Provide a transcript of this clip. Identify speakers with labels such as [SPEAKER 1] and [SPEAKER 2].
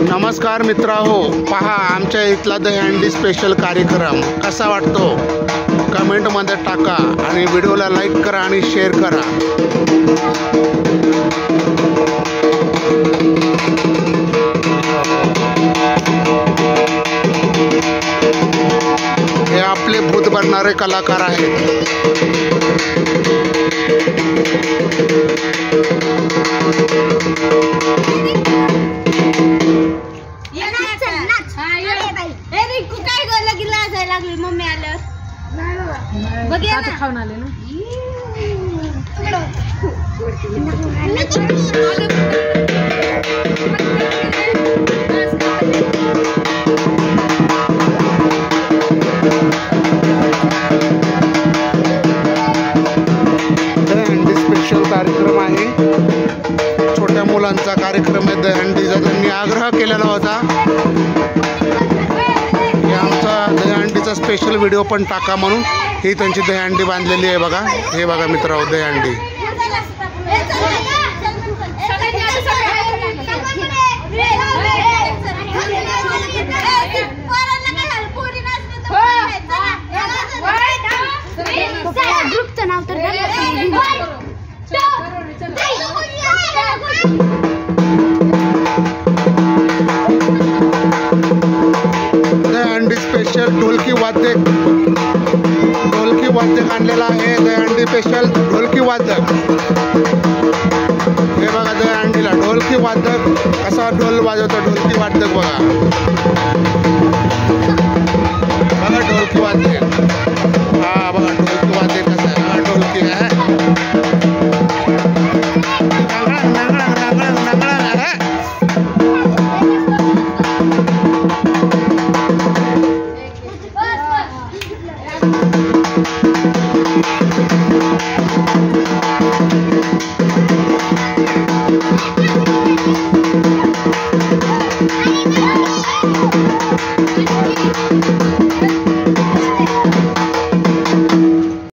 [SPEAKER 1] नमस्कार मित्रांनो, पहा आमच्या इथला दहीहंडी स्पेशल कार्यक्रम कसा वाटतो कमेंटमध्ये टाका आणि व्हिडिओला लाईक करा आणि शेअर करा। हे आपले भूत बनणारे कलाकार आहेत।
[SPEAKER 2] मम्मी आल्यावर बघा खाऊन आले ना।
[SPEAKER 1] दहीहंडी स्पेशल कार्यक्रम आहे, छोट्या मुलांचा कार्यक्रम आहे दहीहंडीचा। त्यांनी आग्रह केलेला होता की आमचा दहीहंडीचा स्पेशल व्हिडिओ पण टाका म्हणून। ही त्यांची दहीहंडी बांधलेली आहे बघा। हे बघा मित्रांनो, दहीहंडी दहीहंडी स्पेशल ढोलकी वाद्य आणलेला आहे। दहीहंडी स्पेशल ढोलकी वादक। हे बघा दहीहंडीला ढोलकी वादक कसा ढोल वाजवतो, ढोलकी वादक बघा बघा ढोलकी वाद्य। हा बघा ढोलकी वाद्य कसं आहे, हा ढोलकी आहे।